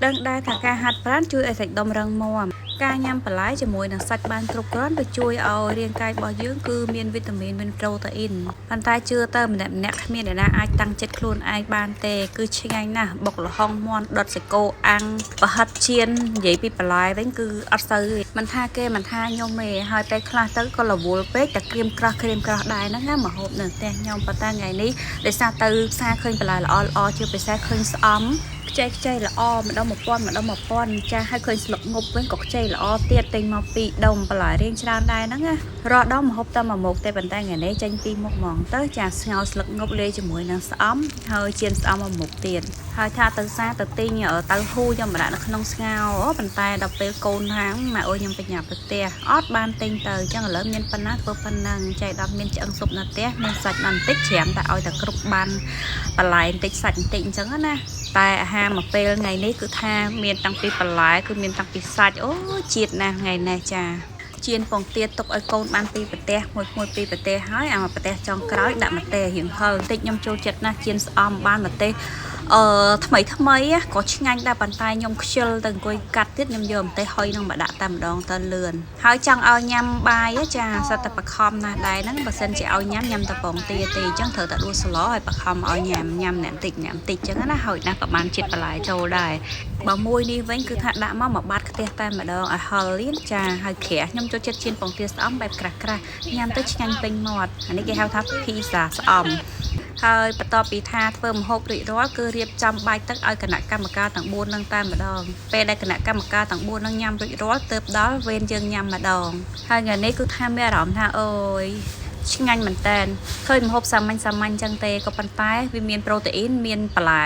ដឹងដែរថាការហាត់ប្រាណជួយឲ្យសាច់ដុំរឹងមាំការញ៉ាំបន្លែជាមួយនឹងសាច់បានគ្រប់គ្រាន់វាជួយឲ្យរាងកាយរបស់យើងគឺមានវីតាមីនមានប្រូតេអ៊ីនប៉ុន្តែជឿទៅម្នាក់គ្មានអ្នកណាអាចតាំងចិត្តខ្លួនឯងបានទេគឺឆ្ងាញ់ណាស់បុកល្ហុងមាន់ដុតសាច់គោអាំងប្រហិតជៀននិយាយពីបន្លែវិញគឺអត់សូវមិនថាគេមិនថាខ្ញុំទេហើយពេលខ្លះទៅក៏រវល់ពេកតែក្រៀមក្រោះដែរហ្នឹងណាមកហូបនៅផ្ទះខ្ញុំប៉ុន្តែថ្ងៃនេះដោយសារទៅផ្សារឃើញបន្លែល្អជាពិសេសឃើញស្អំខ្ចីល្អម្ដង1000ចាស់ឲ្យឃើញស្លឹកងប់វិញក៏ខ្ចីល្អទៀតទិញមកពីដុំបន្លែរៀងច្រើនដែរហ្នឹងណារកដងមកហូបតែមួយមុខទេប៉ុន្តែថ្ងៃនេះចេញពីមុខហ្មងទៅចាស្ងោរស្លឹកងប់លាយជាមួយនឹងស្អំហើយជៀនស្អំមកមុខទៀតហើយថាទៅសាទៅទិញទៅហ៊ូខ្ញុំដាក់នៅក្នុងស្ងោរប៉ុន្តែដល់ពេលកូនហាងម៉ែអើយខ្ញុំបញ្ញាប្រទេសអត់បានទិញទៅអញ្ចឹងឥឡូវមានប៉ុណ្ណាធ្វើប៉ុណ្ណឹងចៃដល់មានឆ្អឹងស៊ុបនៅផ្ទះមានសាច់បានបន្តិចច្រាមតែឲ្យតែគ្រប់បានបន្លែបន្តិចសាច់បន្តិចអញ្ចឹងណាតែអាហារមួយពេលថ្ងៃនេះគឺថាមានតាំងពីបន្លែគឺមានតាំងពីសាច់អូជាតិណាស់ថ្ងៃនេះចាជៀនពងទៀតទុកឲ្យកូនបានពីប្រទេសមួយពីប្រទេសហើយអាប្រទេសចុងក្រោយដាក់ម្ទេសរៀងហឹលបន្តិចខ្ញុំចូលចិត្តណាស់ជៀនស្អំបានម្ទេសថ្មីក៏ឆ្ងាញ់ដែរប៉ុន្តែខ្ញុំខ្ជិលទៅអង្គុយកាត់ទៀតខ្ញុំយកម្ទេសហុយនឹងមកដាក់តែម្ដងទៅលឿនហើយចង់ឲ្យញ៉ាំបាយចាសិតតែបខំណាស់ដែរហ្នឹងបើសិនជាឲ្យញ៉ាំតែពងទាទេអញ្ចឹងត្រូវតែដួសស្លឲ្យបខំឲ្យញ៉ាំអ្នកបន្តិចអញ្ចឹងណាហើយណាក៏បានជាតិបន្លែចូលដែរបើមួយនេះវិញគឺថាដាក់មកបាត់ខ្ទះតែម្ដងឲ្យហឹលលៀនចាហើយក្រាស់ខ្ញុំចូលចិត្តជៀនពងទាស្អំបែបក្រាស់ញ៉ាំទៅឆ្ងាញ់ពេញមាត់អានេះគេហៅថាភីសាស្អំហើយបន្ទាប់ពីថាធ្វើម្ហូបរួចរាល់គឺរៀបចំបាយទឹកឲ្យគណៈកម្មការទាំង4នឹងតែម្ដងពេលដែលគណៈកម្មការទាំង4នឹងញ៉ាំរួចរាល់ទើបដល់វេនយើងញ៉ាំម្ដងហើយថ្ងៃនេះគឺថាមានអារម្មណ៍ថាអូយឆ្ងាញ់មែនតើឃើញម្ហូបសាមញ្ញចឹងទេក៏ប៉ុន្តែវាមានប្រូតេអ៊ីនមានបន្លែ